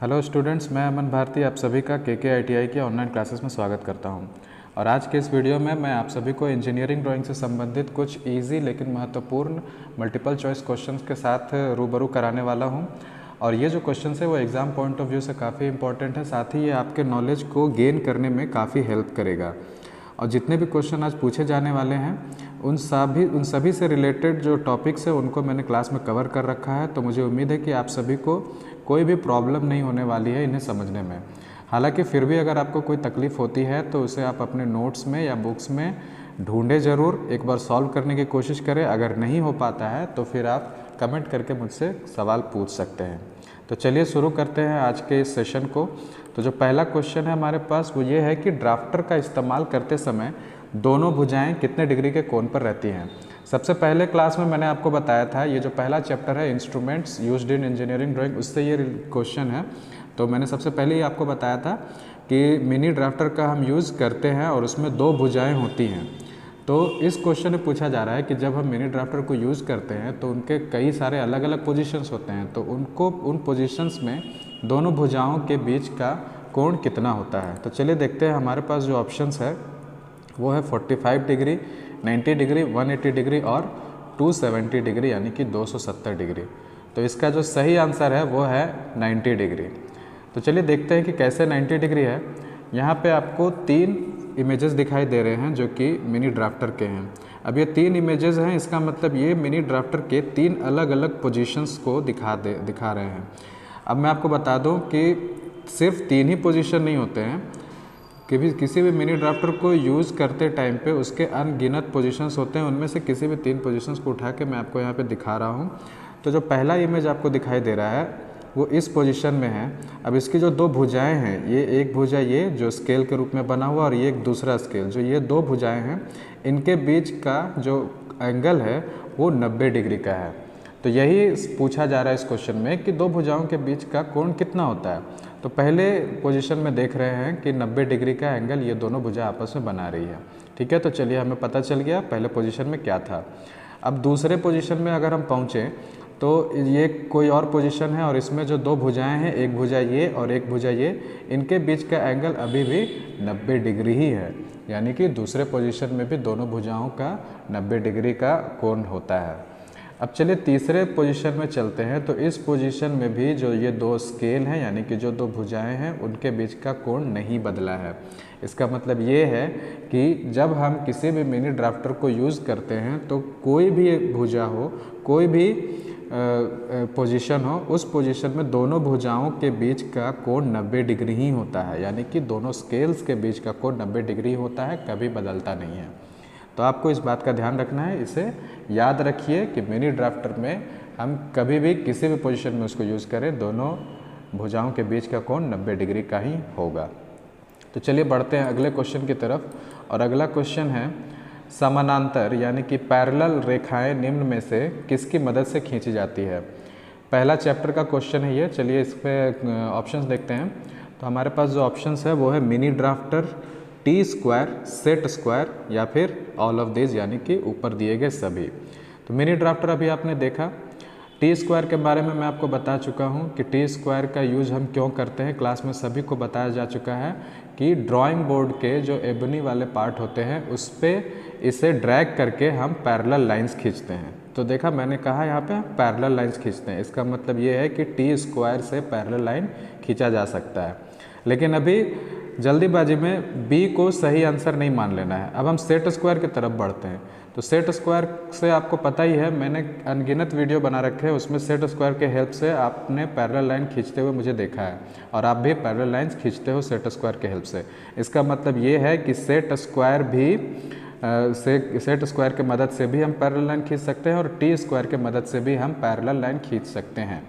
Hello students, मैं अमन भारती आप सभी का KK ITI के ऑनलाइन क्लासेस में स्वागत करता हूं। और आज के इस वीडियो में मैं आप सभी को इंजीनियरिंग ड्राइंग से संबंधित कुछ इजी लेकिन महत्वपूर्ण मल्टीपल चॉइस क्वेश्चंस के साथ रूबरू कराने वाला हूं। और ये जो क्वेश्चंस है वो एग्ज़ाम पॉइंट ऑफ व्यू से काफ़ी इंपॉर्टेंट है, साथ ही ये आपके नॉलेज को गेन करने में काफ़ी हेल्प करेगा। और जितने भी क्वेश्चन आज पूछे जाने वाले हैं उन सभी से रिलेटेड जो टॉपिक्स है उनको मैंने क्लास में कवर कर रखा है, तो मुझे उम्मीद है कि आप सभी को कोई भी प्रॉब्लम नहीं होने वाली है इन्हें समझने में। हालांकि फिर भी अगर आपको कोई तकलीफ़ होती है तो उसे आप अपने नोट्स में या बुक्स में ढूंढे ज़रूर, एक बार सॉल्व करने की कोशिश करें। अगर नहीं हो पाता है तो फिर आप कमेंट करके मुझसे सवाल पूछ सकते हैं। तो चलिए शुरू करते हैं आज के इस सेशन को। तो जो पहला क्वेश्चन है हमारे पास वो ये है कि ड्राफ्टर का इस्तेमाल करते समय दोनों भुजाएं कितने डिग्री के कोण पर रहती हैं। सबसे पहले क्लास में मैंने आपको बताया था, ये जो पहला चैप्टर है instruments used in engineering drawing, उससे ये क्वेश्चन है। तो मैंने सबसे पहले ही आपको बताया था कि मिनी ड्राफ्टर का हम यूज़ करते हैं और उसमें दो भुजाएं होती हैं। तो इस क्वेश्चन में पूछा जा रहा है कि जब हम मिनी ड्राफ्टर को यूज़ करते हैं तो उनके कई सारे अलग अलग पोजीशंस होते हैं, तो उन पोजीशंस में दोनों भुजाओं के बीच का कोण कितना होता है। तो चलिए देखते हैं। हमारे पास जो ऑप्शंस है वो है 45 डिग्री, 90 डिग्री, 180 डिग्री और 270 डिग्री यानी कि 270 डिग्री। तो इसका जो सही आंसर है वो है 90 डिग्री। तो चलिए देखते हैं कि कैसे 90 डिग्री है। यहाँ पे आपको तीन इमेजेस दिखाई दे रहे हैं जो कि मिनी ड्राफ्टर के हैं। अब ये तीन इमेजेस हैं, इसका मतलब ये मिनी ड्राफ्टर के तीन अलग अलग पोजीशंस को दिखा रहे हैं। अब मैं आपको बता दूं कि सिर्फ तीन ही पोजीशन नहीं होते हैं, कि किसी भी मिनी ड्राफ्टर को यूज़ करते टाइम पे उसके अनगिनत पोजीशंस होते हैं। उनमें से किसी भी तीन पोजीशंस को उठा के मैं आपको यहाँ पे दिखा रहा हूँ। तो जो पहला इमेज आपको दिखाई दे रहा है वो इस पोजीशन में है। अब इसकी जो दो भुजाएं हैं, ये एक भुजा ये जो स्केल के रूप में बना हुआ और ये एक दूसरा स्केल, जो ये दो भुजाएं हैं इनके बीच का जो एंगल है वो 90 डिग्री का है। तो यही पूछा जा रहा है इस क्वेश्चन में कि दो भुजाओं के बीच का कोण कितना होता है। तो पहले पोजीशन में देख रहे हैं कि 90 डिग्री का एंगल ये दोनों भुजा आपस में बना रही है। ठीक है, तो चलिए हमें पता चल गया पहले पोजीशन में क्या था। अब दूसरे पोजीशन में अगर हम पहुँचें तो ये कोई और पोजीशन है और इसमें जो दो भुजाएं हैं, एक भुजा ये और एक भुजा ये, इनके बीच का एंगल अभी भी 90 डिग्री ही है। यानी कि दूसरे पोजीशन में भी दोनों भुजाओं का 90 डिग्री का कोण होता है। अब चलिए तीसरे पोजीशन में चलते हैं। तो इस पोजीशन में भी जो ये दो स्केल हैं यानी कि जो दो भुजाएं हैं उनके बीच का कोण नहीं बदला है। इसका मतलब ये है कि जब हम किसी भी मिनी ड्राफ्टर को यूज़ करते हैं तो कोई भी भुजा हो, कोई भी पोजीशन हो, उस पोजीशन में दोनों भुजाओं के बीच का कोण 90 डिग्री ही होता है। यानी कि दोनों स्केल्स के बीच का कोण 90 डिग्री होता है, कभी बदलता नहीं है। तो आपको इस बात का ध्यान रखना है, इसे याद रखिए कि मिनी ड्राफ्टर में हम कभी भी किसी भी पोजीशन में उसको यूज़ करें, दोनों भुजाओं के बीच का कोण 90 डिग्री का ही होगा। तो चलिए बढ़ते हैं अगले क्वेश्चन की तरफ। और अगला क्वेश्चन है समानांतर यानी कि पैरेलल रेखाएं निम्न में से किसकी मदद से खींची जाती है। पहला चैप्टर का क्वेश्चन है ये। चलिए इस पर ऑप्शंस देखते हैं। तो हमारे पास जो ऑप्शंस है वो है mini drafter, T square, set square या फिर ऑल ऑफ दिस यानी कि ऊपर दिए गए सभी। तो मिनी ड्राफ्टर अभी आपने देखा। टी स्क्वायर के बारे में मैं आपको बता चुका हूँ कि टी स्क्वायर का यूज हम क्यों करते हैं, क्लास में सभी को बताया जा चुका है कि ड्राइंग बोर्ड के जो एबनी वाले पार्ट होते हैं उस पर इसे ड्रैग करके हम पैरेलल लाइंस खींचते हैं। तो देखा मैंने कहा यहाँ पे पैरेलल लाइंस खींचते हैं, इसका मतलब ये है कि टी स्क्वायर से पैरेलल लाइन खींचा जा सकता है। लेकिन अभी जल्दीबाजी में बी को सही आंसर नहीं मान लेना है। अब हम सेट स्क्वायर की तरफ बढ़ते हैं। तो सेट स्क्वायर से आपको पता ही है, मैंने अनगिनत वीडियो बना रखे हैं, उसमें सेट स्क्वायर के हेल्प से आपने पैरेलल लाइन खींचते हुए मुझे देखा है और आप भी पैरेलल लाइंस खींचते हो सेट स्क्वायर के हेल्प से। इसका मतलब ये है कि सेट स्क्वायर के मदद से भी हम पैरेलल लाइन खींच सकते हैं और टी स्क्वायर के मदद से भी हम पैरेलल लाइन खींच सकते हैं।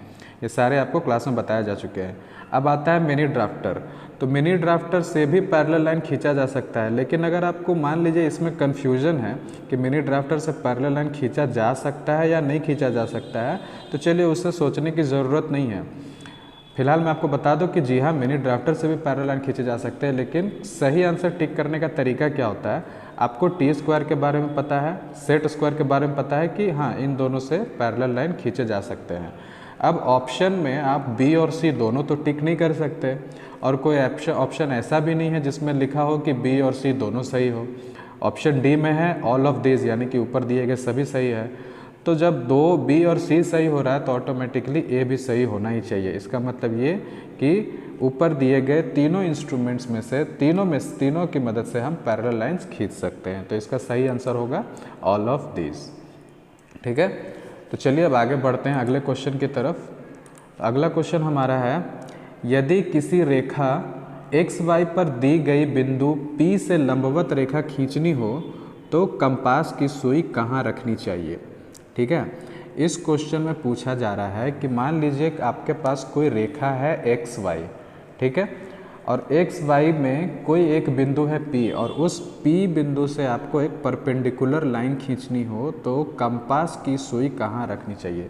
ये सारे आपको क्लास में बताया जा चुके हैं। अब आता है मिनी ड्राफ्टर। तो मिनी ड्राफ्टर से भी पैरेलल लाइन खींचा जा सकता है, लेकिन अगर आपको मान लीजिए इसमें कन्फ्यूजन है कि मिनी ड्राफ्टर से पैरेलल लाइन खींचा जा सकता है या नहीं खींचा जा सकता है, तो चलिए उससे सोचने की ज़रूरत नहीं है। फिलहाल मैं आपको बता दूं कि जी हाँ, मिनी ड्राफ्टर से भी पैरेलल लाइन खींचे जा सकते हैं, लेकिन सही आंसर टिक करने का तरीका क्या होता है। आपको टी स्क्वायर के बारे में पता है, सेट स्क्वायर के बारे में पता है कि हाँ इन दोनों से पैरेलल लाइन खींचे जा सकते हैं। अब ऑप्शन में आप बी और सी दोनों तो टिक नहीं कर सकते, और कोई ऑप्शन ऐसा भी नहीं है जिसमें लिखा हो कि बी और सी दोनों सही हो। ऑप्शन डी में है ऑल ऑफ दिस, यानी कि ऊपर दिए गए सभी सही है। तो जब दो बी और सी सही हो रहा है तो ऑटोमेटिकली ए भी सही होना ही चाहिए। इसका मतलब ये कि ऊपर दिए गए तीनों इंस्ट्रूमेंट्स में से तीनों की मदद से हम पैरेलल लाइंस खींच सकते हैं। तो इसका सही आंसर होगा ऑल ऑफ दिस। ठीक है, तो चलिए अब आगे बढ़ते हैं अगले क्वेश्चन की तरफ। अगला क्वेश्चन हमारा है, यदि किसी रेखा एक्स वाई पर दी गई बिंदु P से लंबवत रेखा खींचनी हो तो कंपास की सुई कहाँ रखनी चाहिए। ठीक है, इस क्वेश्चन में पूछा जा रहा है कि मान लीजिए कि आपके पास कोई रेखा है एक्स वाई, ठीक है, और एक्स वाई में कोई एक बिंदु है P, और उस P बिंदु से आपको एक परपेंडिकुलर लाइन खींचनी हो तो कंपास की सुई कहाँ रखनी चाहिए।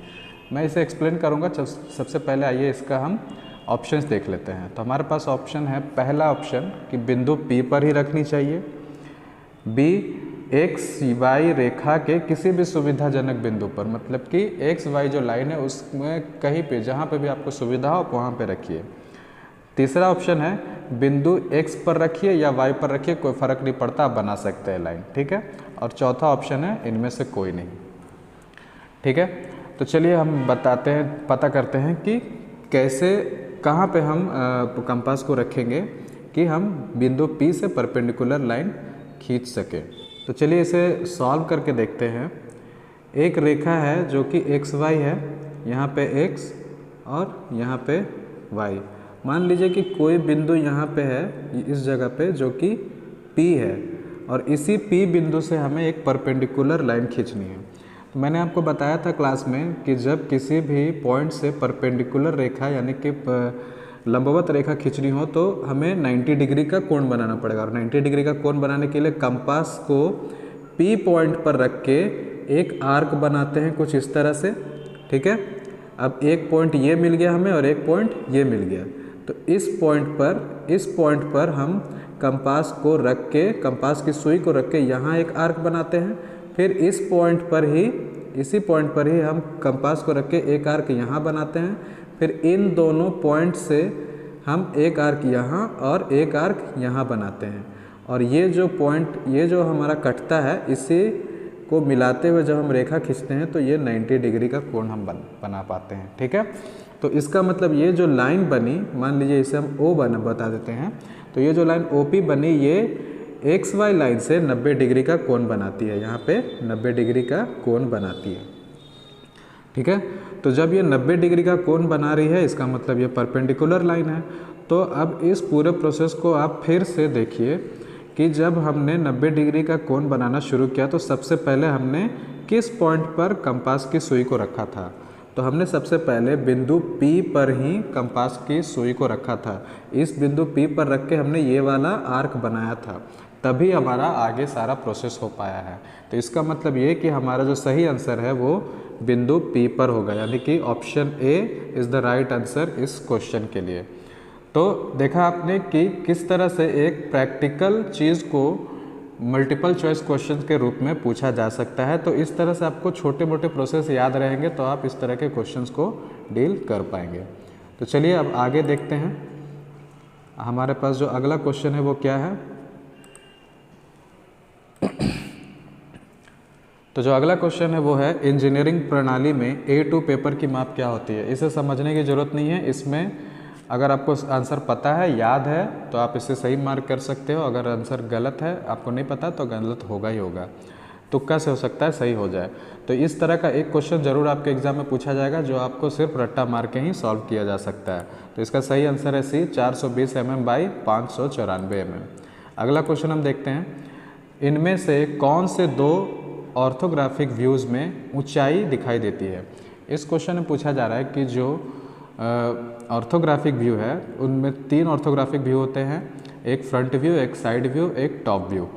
मैं इसे एक्सप्लेन करूँगा। सबसे पहले आइए इसका हम ऑप्शंस देख लेते हैं। तो हमारे पास ऑप्शन है, पहला ऑप्शन कि बिंदु P पर ही रखनी चाहिए, बी एक्स वाई रेखा के किसी भी सुविधाजनक बिंदु पर, मतलब कि एक्स वाई जो लाइन है उसमें कहीं पे जहाँ पे भी आपको सुविधा हो वहाँ पे रखिए। तीसरा ऑप्शन है बिंदु एक्स पर रखिए या वाई पर रखिए, कोई फ़र्क नहीं पड़ता, आप बना सकते हैं लाइन। ठीक है, और चौथा ऑप्शन है इनमें से कोई नहीं। ठीक है, तो चलिए हम पता करते हैं कि कैसे कहाँ पे हम कंपास को रखेंगे कि हम बिंदु P से परपेंडिकुलर लाइन खींच सके। तो चलिए इसे सॉल्व करके देखते हैं। एक रेखा है जो कि एक्स वाई है, यहाँ पे x और यहाँ पे y। मान लीजिए कि कोई बिंदु यहाँ पे है इस जगह पे जो कि P है, और इसी P बिंदु से हमें एक परपेंडिकुलर लाइन खींचनी है। तो मैंने आपको बताया था क्लास में कि जब किसी भी पॉइंट से परपेंडिकुलर रेखा यानी कि लंबवत रेखा खींचनी हो तो हमें 90 डिग्री का कोण बनाना पड़ेगा, और 90 डिग्री का कोण बनाने के लिए कंपास को P पॉइंट पर रख के एक आर्क बनाते हैं कुछ इस तरह से। ठीक है, अब एक पॉइंट ये मिल गया हमें और एक पॉइंट ये मिल गया, तो इस पॉइंट पर हम कंपास को रख के, कंपास की सुई को रख के यहाँ एक आर्क बनाते हैं। फिर इसी पॉइंट पर ही हम कंपास को रख के एक आर्क यहाँ बनाते हैं। फिर इन दोनों पॉइंट से हम एक आर्क यहाँ और एक आर्क यहाँ बनाते हैं, और ये जो हमारा कटता है इसी को मिलाते हुए जब हम रेखा खींचते हैं तो ये 90 डिग्री का कोण हम बना पाते हैं। ठीक है, तो इसका मतलब ये जो लाइन बनी, मान लीजिए इसे हम O बता देते हैं, तो ये जो लाइन OP बनी ये एक्स वाई लाइन से 90 डिग्री का कोण बनाती है, यहाँ पे 90 डिग्री का कोण बनाती है। ठीक है, तो जब ये 90 डिग्री का कोण बना रही है इसका मतलब ये परपेंडिकुलर लाइन है। तो अब इस पूरे प्रोसेस को आप फिर से देखिए कि जब हमने 90 डिग्री का कोण बनाना शुरू किया तो सबसे पहले हमने किस पॉइंट पर कंपास की सुई को रखा था। तो हमने सबसे पहले बिंदु P पर ही कंपास की सुई को रखा था। इस बिंदु P पर रख के हमने ये वाला आर्क बनाया था, तभी हमारा आगे सारा प्रोसेस हो पाया है। तो इसका मतलब ये कि हमारा जो सही आंसर है वो बिंदु P पर होगा, यानी कि option A is the right answer इस क्वेश्चन के लिए। तो देखा आपने कि किस तरह से एक प्रैक्टिकल चीज़ को मल्टीपल चॉइस क्वेश्चन के रूप में पूछा जा सकता है। तो इस तरह से आपको छोटे मोटे प्रोसेस याद रहेंगे तो आप इस तरह के क्वेश्चंस को डील कर पाएंगे। तो चलिए अब आगे देखते हैं हमारे पास जो अगला क्वेश्चन है वो क्या है। तो जो अगला क्वेश्चन है वो है इंजीनियरिंग प्रणाली में A2 पेपर की माप क्या होती है। इसे समझने की ज़रूरत नहीं है, इसमें अगर आपको आंसर पता है, याद है तो आप इसे सही मार्क कर सकते हो। अगर आंसर गलत है, आपको नहीं पता तो गलत होगा ही होगा, तुक्का से हो सकता है सही हो जाए। तो इस तरह का एक क्वेश्चन ज़रूर आपके एग्जाम में पूछा जाएगा जो आपको सिर्फ रट्टा मार के ही सॉल्व किया जा सकता है। तो इसका सही आंसर है C 420 mm बाई 594 mm। अगला क्वेश्चन हम देखते हैं, इनमें से कौन से दो ऑर्थोग्राफिक व्यूज़ में ऊंचाई दिखाई देती है। इस क्वेश्चन में पूछा जा रहा है कि जो ऑर्थोग्राफिक व्यू है उनमें 3 ऑर्थोग्राफिक व्यू होते हैं, एक फ्रंट व्यू, एक साइड व्यू, एक टॉप व्यू।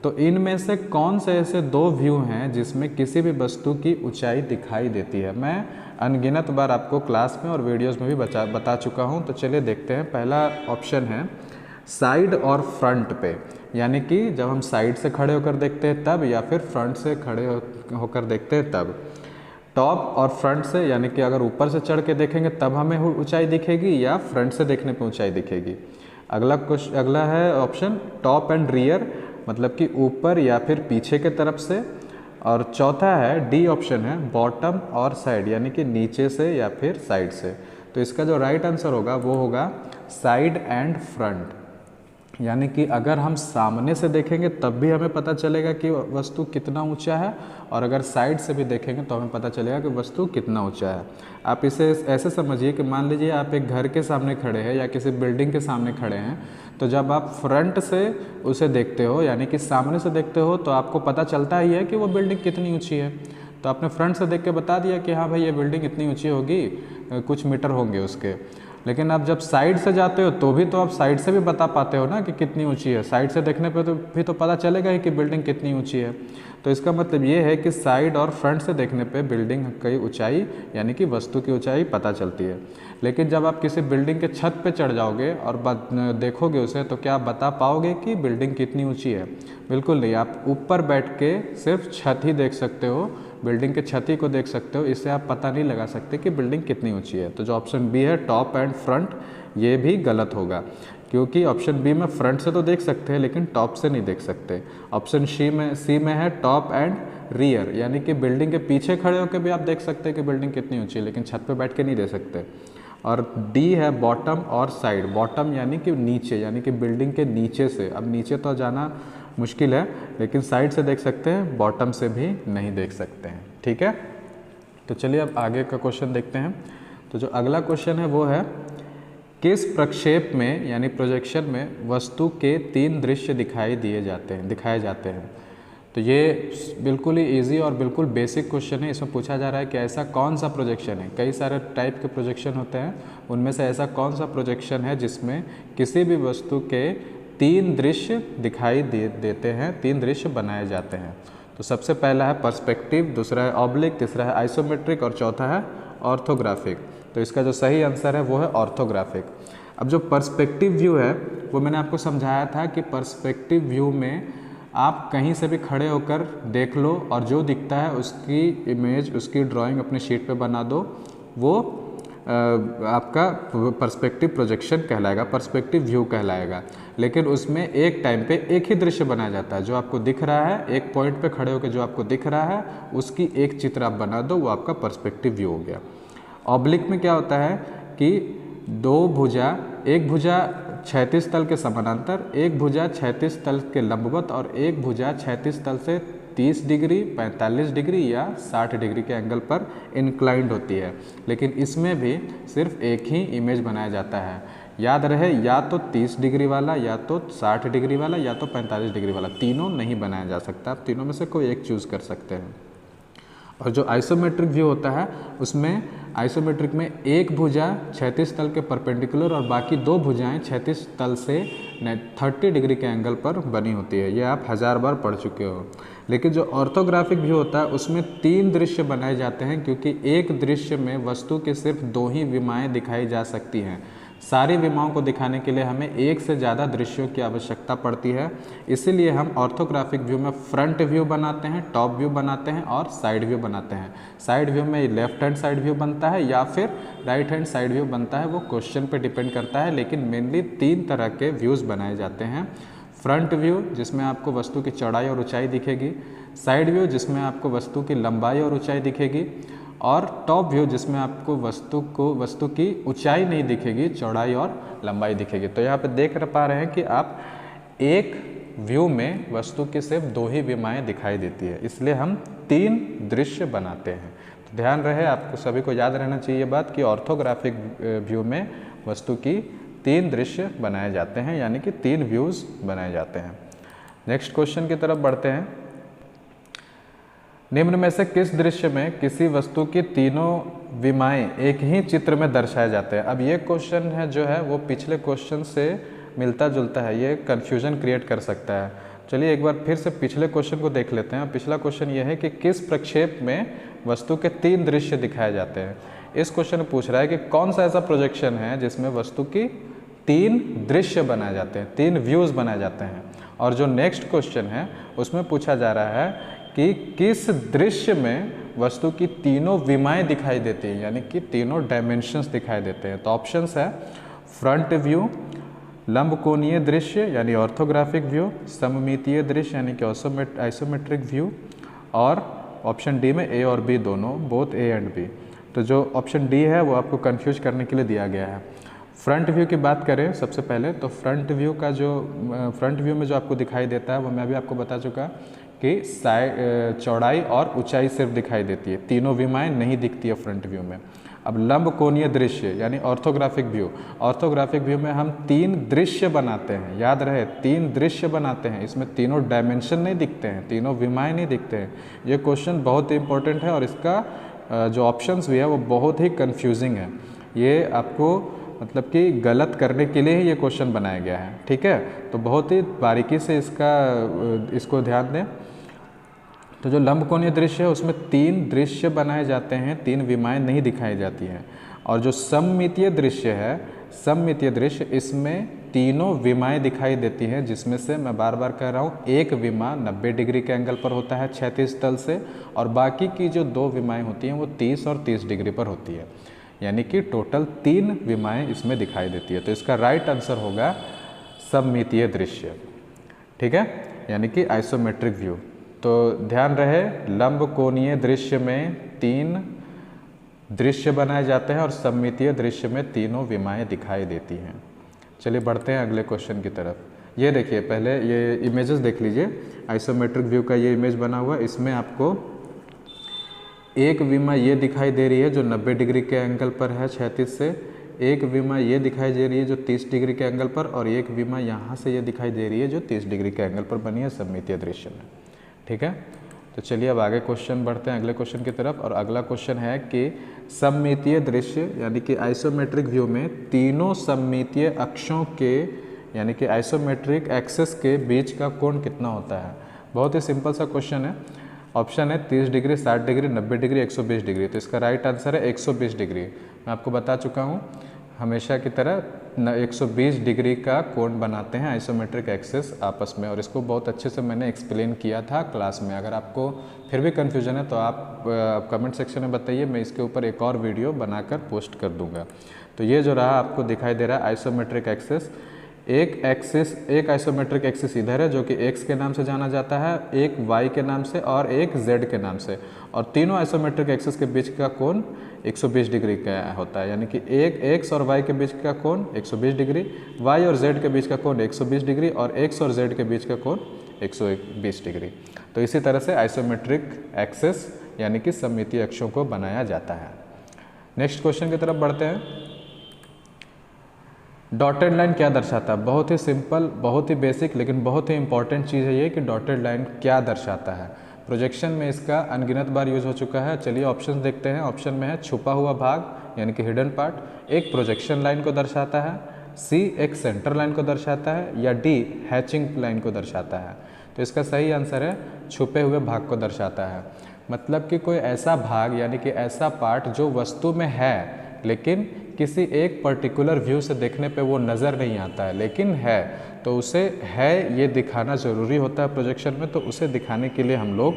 तो इनमें से कौन से ऐसे 2 व्यू हैं जिसमें किसी भी वस्तु की ऊंचाई दिखाई देती है। मैं अनगिनत बार आपको क्लास में और वीडियोस में भी बता चुका हूं। तो चलिए देखते हैं। पहला ऑप्शन है साइड और फ्रंट पे, यानी कि जब हम साइड से खड़े होकर देखते हैं तब, या फिर फ्रंट से खड़े होकर देखते हैं तब। टॉप और फ्रंट से, यानी कि अगर ऊपर से चढ़ के देखेंगे तब हमें ऊंचाई दिखेगी या फ्रंट से देखने पे ऊंचाई दिखेगी। अगला है ऑप्शन टॉप एंड रियर, मतलब कि ऊपर या फिर पीछे के तरफ से। और चौथा है डी ऑप्शन है बॉटम और साइड, यानी कि नीचे से या फिर साइड से। तो इसका जो राइट आंसर होगा वो होगा साइड एंड फ्रंट, यानी कि अगर हम सामने से देखेंगे तब भी हमें पता चलेगा कि वस्तु कितना ऊंचा है, और अगर साइड से भी देखेंगे तो हमें पता चलेगा कि वस्तु कितना ऊंचा है। आप इसे ऐसे समझिए कि मान लीजिए आप एक घर के सामने खड़े हैं या किसी बिल्डिंग के सामने खड़े हैं, तो जब आप फ्रंट से उसे देखते हो, यानी कि सामने से देखते हो, तो आपको पता चलता ही है कि वो बिल्डिंग कितनी ऊँची है। तो आपने फ्रंट से देख के बता दिया कि हाँ भाई ये बिल्डिंग इतनी ऊँची होगी, कुछ मीटर होंगे उसके। लेकिन आप जब साइड से जाते हो तो भी तो आप साइड से भी बता पाते हो ना कि कितनी ऊंची है। साइड से देखने पे तो भी तो पता चलेगा ही कि बिल्डिंग कितनी ऊंची है। तो इसका मतलब ये है कि साइड और फ्रंट से देखने पे बिल्डिंग की ऊंचाई, यानी कि वस्तु की ऊंचाई पता चलती है। लेकिन जब आप किसी बिल्डिंग के छत पे चढ़ जाओगे और देखोगे उसे, तो क्या आप बता पाओगे कि बिल्डिंग कितनी ऊँची है? बिल्कुल नहीं। आप ऊपर बैठ के सिर्फ छत ही देख सकते हो, बिल्डिंग के छत ही को देख सकते हो, इससे आप पता नहीं लगा सकते कि बिल्डिंग कितनी ऊंची है। तो जो ऑप्शन बी है टॉप एंड फ्रंट, ये भी गलत होगा, क्योंकि ऑप्शन बी में फ्रंट से तो देख सकते हैं लेकिन टॉप से नहीं देख सकते। ऑप्शन सी में है टॉप एंड रियर, यानी कि बिल्डिंग के पीछे खड़े होकर भी आप देख सकते हैं कि बिल्डिंग कितनी ऊँची है, लेकिन छत पर बैठ के नहीं देख सकते। और डी है बॉटम और साइड। बॉटम यानी कि नीचे, यानी कि बिल्डिंग के नीचे से। अब नीचे तो जाना मुश्किल है, लेकिन साइड से देख सकते हैं, बॉटम से भी नहीं देख सकते हैं। ठीक है, तो चलिए अब आगे का क्वेश्चन देखते हैं। तो जो अगला क्वेश्चन है वो है किस प्रक्षेप में, यानी प्रोजेक्शन में, वस्तु के 3 दृश्य दिखाए जाते हैं। तो ये बिल्कुल ही इजी और बिल्कुल बेसिक क्वेश्चन है। इसमें पूछा जा रहा है कि ऐसा कौन सा प्रोजेक्शन है। कई सारे टाइप के प्रोजेक्शन होते हैं, उनमें से ऐसा कौन सा प्रोजेक्शन है जिसमें किसी भी वस्तु के 3 दृश्य दिखाई देते हैं, 3 दृश्य बनाए जाते हैं। तो सबसे पहला है पर्सपेक्टिव, दूसरा है ऑब्लिक, तीसरा है आइसोमेट्रिक और चौथा है ऑर्थोग्राफिक। तो इसका जो सही आंसर है वो है ऑर्थोग्राफिक। अब जो पर्सपेक्टिव व्यू है वो मैंने आपको समझाया था कि पर्सपेक्टिव व्यू में आप कहीं से भी खड़े होकर देख लो और जो दिखता है उसकी इमेज, उसकी ड्राइंग अपने शीट पे बना दो, वो आपका पर्सपेक्टिव प्रोजेक्शन कहलाएगा, पर्सपेक्टिव व्यू कहलाएगा। लेकिन उसमें एक टाइम पे एक ही दृश्य बनाया जाता है। जो आपको दिख रहा है, एक पॉइंट पे खड़े होकर जो आपको दिख रहा है उसकी एक चित्र आप बना दो, वो आपका पर्सपेक्टिव व्यू हो गया। ऑब्लिक में क्या होता है कि एक भुजा क्षैतिज तल के समानांतर, एक भुजा क्षैतिज तल के लंबवत और एक भुजा क्षैतिज तल से 30 डिग्री, 45 डिग्री या 60 डिग्री के एंगल पर इंक्लाइंड होती है। लेकिन इसमें भी सिर्फ एक ही इमेज बनाया जाता है। याद रहे, या तो 30 डिग्री वाला, या तो 60 डिग्री वाला, या तो 45 डिग्री वाला, तीनों नहीं बनाया जा सकता। आप तीनों में से कोई एक चूज़ कर सकते हैं। और जो आइसोमेट्रिक व्यू होता है उसमें आइसोमेट्रिक में एक भुजा क्षैतिज तल के परपेंडिकुलर और बाकी 2 भुजाएं क्षैतिज तल से 30 डिग्री के एंगल पर बनी होती है। ये आप 1000 बार पढ़ चुके हो। लेकिन जो ऑर्थोग्राफिक व्यू होता है उसमें 3 दृश्य बनाए जाते हैं, क्योंकि एक दृश्य में वस्तु के सिर्फ 2 ही विमाएँ दिखाई जा सकती हैं। सारी विमाओं को दिखाने के लिए हमें एक से ज़्यादा दृश्यों की आवश्यकता पड़ती है। इसीलिए हम ऑर्थोग्राफिक व्यू में फ्रंट व्यू बनाते हैं, टॉप व्यू बनाते हैं और साइड व्यू बनाते हैं। साइड व्यू में लेफ्ट हैंड साइड व्यू बनता है या फिर राइट हैंड साइड व्यू बनता है, वो क्वेश्चन पे डिपेंड करता है। लेकिन मेनली 3 तरह के व्यूज़ बनाए जाते हैं। फ्रंट व्यू जिसमें आपको वस्तु की चौड़ाई और ऊंचाई दिखेगी, साइड व्यू जिसमें आपको वस्तु की लंबाई और ऊंचाई दिखेगी, और टॉप व्यू जिसमें आपको वस्तु की ऊंचाई नहीं दिखेगी, चौड़ाई और लंबाई दिखेगी। तो यहाँ पे देख पा रहे हैं कि आप एक व्यू में वस्तु की सिर्फ 2 ही विमाएँ दिखाई देती है, इसलिए हम 3 दृश्य बनाते हैं। तो ध्यान रहे, आपको सभी को याद रहना चाहिए बात कि ऑर्थोग्राफिक व्यू में वस्तु की 3 दृश्य बनाए जाते हैं, यानी कि 3 व्यूज़ बनाए जाते हैं। नेक्स्ट क्वेश्चन की तरफ बढ़ते हैं। निम्न में से किस दृश्य में किसी वस्तु की तीनों विमाएं एक ही चित्र में दर्शाए जाते हैं? अब ये क्वेश्चन है जो है वो पिछले क्वेश्चन से मिलता जुलता है, ये कन्फ्यूजन क्रिएट कर सकता है। चलिए एक बार फिर से पिछले क्वेश्चन को देख लेते हैं। पिछला क्वेश्चन ये है कि किस प्रक्षेप में वस्तु के 3 दृश्य दिखाए जाते हैं। इस क्वेश्चन में पूछ रहा है कि कौन सा ऐसा प्रोजेक्शन है जिसमें वस्तु की 3 दृश्य बनाए जाते हैं, 3 व्यूज़ बनाए जाते हैं। और जो नेक्स्ट क्वेश्चन है उसमें पूछा जा रहा है कि किस दृश्य में वस्तु की तीनों विमाएं दिखाई देती हैं, यानी कि तीनों डायमेंशंस दिखाई देते हैं। तो ऑप्शंस है फ्रंट व्यू, लंबकोणीय दृश्य यानी ऑर्थोग्राफिक व्यू, सममितीय दृश्य यानी कि आइसोमेट्रिक व्यू, और ऑप्शन डी में ए और बी दोनों, बोथ ए एंड बी। तो जो ऑप्शन डी है वो आपको कंफ्यूज करने के लिए दिया गया है। फ्रंट व्यू की बात करें सबसे पहले, तो फ्रंट व्यू का जो फ्रंट व्यू में जो आपको दिखाई देता है वो मैं भी आपको बता चुका कि चौड़ाई और ऊंचाई सिर्फ दिखाई देती है, तीनों विमाएं नहीं दिखती है फ्रंट व्यू में। अब लंबकोणीय दृश्य यानी ऑर्थोग्राफिक व्यू, ऑर्थोग्राफिक व्यू में हम तीन दृश्य बनाते हैं, याद रहे तीन दृश्य बनाते हैं, इसमें तीनों डायमेंशन नहीं दिखते हैं, तीनों विमाएं नहीं दिखते हैं। ये क्वेश्चन बहुत ही इंपॉर्टेंट है और इसका जो ऑप्शंस भी है वो बहुत ही कंफ्यूजिंग है। ये आपको मतलब कि गलत करने के लिए ही ये क्वेश्चन बनाया गया है, ठीक है। तो बहुत ही बारीकी से इसको ध्यान दें। तो जो लंबकोणीय दृश्य है उसमें तीन दृश्य बनाए जाते हैं, तीन विमाएं नहीं दिखाई जाती हैं। और जो सममितीय दृश्य है, सममितीय दृश्य, इसमें तीनों विमाएं दिखाई देती हैं, जिसमें से मैं बार बार कह रहा हूँ एक विमा 90 डिग्री के एंगल पर होता है क्षैतिज तल से, और बाकी की जो दो विमाएं होती हैं वो 30 और 30 डिग्री पर होती है, यानी कि टोटल तीन विमाएं इसमें दिखाई देती है। तो इसका राइट आंसर होगा सममितीय दृश्य, ठीक है, यानी कि आइसोमेट्रिक व्यू। तो ध्यान रहे लंबकोणीय दृश्य में तीन दृश्य बनाए जाते हैं और सममितीय दृश्य में तीनों विमाएं दिखाई देती हैं। चलिए बढ़ते हैं अगले क्वेश्चन की तरफ। ये देखिए, पहले ये इमेजेस देख लीजिए, आइसोमेट्रिक व्यू का ये इमेज बना हुआ है। इसमें आपको एक विमा ये दिखाई दे रही है जो 90 डिग्री के एंगल पर है क्षैतिज से, एक विमा ये दिखाई दे रही है जो 30 डिग्री के एंगल पर, और एक विमा यहाँ से ये दिखाई दे रही है जो 30 डिग्री के एंगल पर बनी है सममितीय दृश्य में, ठीक है। तो चलिए अब आगे क्वेश्चन बढ़ते हैं अगले क्वेश्चन की तरफ। और अगला क्वेश्चन है कि सममितीय दृश्य यानी कि आइसोमेट्रिक व्यू में तीनों सममितीय अक्षों के यानी कि आइसोमेट्रिक एक्सिस के बीच का कोण कितना होता है। बहुत ही सिंपल सा क्वेश्चन है। ऑप्शन है 30 डिग्री, 60 डिग्री, 90 डिग्री, 120 डिग्री। तो इसका राइट आंसर है 120 डिग्री। मैं आपको बता चुका हूँ हमेशा की तरह 120 डिग्री का कोण बनाते हैं आइसोमेट्रिक एक्सिस आपस में, और इसको बहुत अच्छे से मैंने एक्सप्लेन किया था क्लास में। अगर आपको फिर भी कन्फ्यूजन है तो आप कमेंट सेक्शन में बताइए, मैं इसके ऊपर एक और वीडियो बनाकर पोस्ट कर दूंगा। तो ये जो रहा आपको दिखाई दे रहा है आइसोमेट्रिक एक्सिस, एक आइसोमेट्रिक एक्सिस इधर है जो कि x के नाम से जाना जाता है, एक y के नाम से और एक z के नाम से, और तीनों आइसोमेट्रिक एक्सिस के बीच का कोण 120 डिग्री का होता है, यानी कि एक x और y के बीच का कोण 120 डिग्री, y और z के बीच का कोण 120 डिग्री, और x और z के बीच का कोण 120 डिग्री। तो इसी तरह से आइसोमेट्रिक एक्सिस यानी कि सममितीय अक्षों को बनाया जाता है। नेक्स्ट क्वेश्चन की तरफ बढ़ते हैं। डॉटेड लाइन क्या दर्शाता है? बहुत ही सिंपल, बहुत ही बेसिक, लेकिन बहुत ही इंपॉर्टेंट चीज़ है ये कि डॉटेड लाइन क्या दर्शाता है। प्रोजेक्शन में इसका अनगिनत बार यूज हो चुका है। चलिए ऑप्शन देखते हैं। ऑप्शन में है छुपा हुआ भाग यानी कि हिडन पार्ट, एक प्रोजेक्शन लाइन को दर्शाता है, सी एक सेंटर लाइन को दर्शाता है, या डी हैचिंग लाइन को दर्शाता है। तो इसका सही आंसर है छुपे हुए भाग को दर्शाता है। मतलब कि कोई ऐसा भाग यानी कि ऐसा पार्ट जो वस्तु में है लेकिन किसी एक पर्टिकुलर व्यू से देखने पे वो नज़र नहीं आता है, लेकिन है, तो उसे है ये दिखाना ज़रूरी होता है प्रोजेक्शन में। तो उसे दिखाने के लिए हम लोग,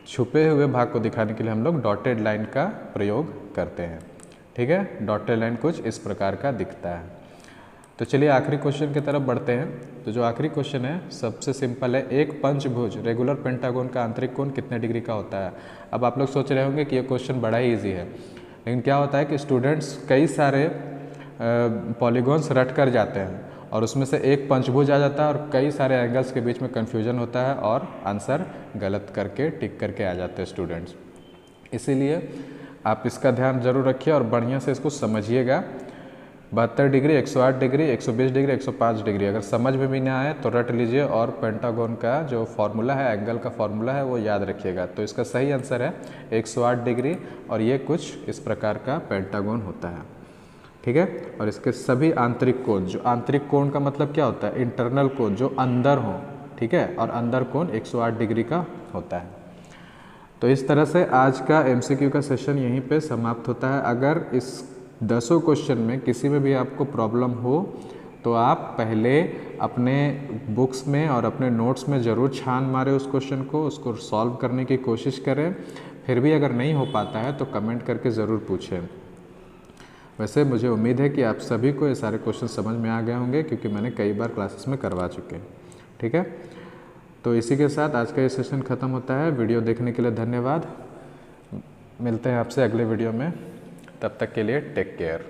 छुपे हुए भाग को दिखाने के लिए हम लोग डॉटेड लाइन का प्रयोग करते हैं, ठीक है। डॉटेड लाइन कुछ इस प्रकार का दिखता है। तो चलिए आखिरी क्वेश्चन की तरफ बढ़ते हैं। तो जो आखिरी क्वेश्चन है सबसे सिंपल है, एक पंचभुज रेगुलर पेंटागोन का आंतरिक कोण कितने डिग्री का होता है। अब आप लोग सोच रहे होंगे कि ये क्वेश्चन बड़ा ही ईजी है, लेकिन क्या होता है कि स्टूडेंट्स कई सारे पॉलीगॉन्स रट कर जाते हैं और उसमें से एक पंचभुज आ जाता है और कई सारे एंगल्स के बीच में कन्फ्यूजन होता है और आंसर गलत करके टिक करके आ जाते हैं स्टूडेंट्स। इसीलिए आप इसका ध्यान जरूर रखिए और बढ़िया से इसको समझिएगा। 72 डिग्री, 108 डिग्री, 120 डिग्री, 105 डिग्री, अगर समझ में भी ना आए तो रट लीजिए और पेंटागन का जो फॉर्मूला है, एंगल का फॉर्मूला है, वो याद रखिएगा। तो इसका सही आंसर है 108 डिग्री और ये कुछ इस प्रकार का पेंटागन होता है, ठीक है। और इसके सभी आंतरिक कोण, जो आंतरिक कोण का मतलब क्या होता है, इंटरनल कोण जो अंदर हो, ठीक है, और अंदर कोण 108 डिग्री का होता है। तो इस तरह से आज का MCQ का सेशन यहीं पे समाप्त होता है। अगर इस 10 क्वेश्चन में किसी में भी आपको प्रॉब्लम हो तो आप पहले अपने बुक्स में और अपने नोट्स में ज़रूर छान मारें उस क्वेश्चन को, उसको सॉल्व करने की कोशिश करें। फिर भी अगर नहीं हो पाता है तो कमेंट करके ज़रूर पूछें। वैसे मुझे उम्मीद है कि आप सभी को ये सारे क्वेश्चन समझ में आ गए होंगे, क्योंकि मैंने कई बार क्लासेस में करवा चुके हैं। ठीक है, तो इसी के साथ आज का ये सेशन ख़त्म होता है। वीडियो देखने के लिए धन्यवाद। मिलते हैं आपसे अगले वीडियो में, तब तक के लिए टेक केयर।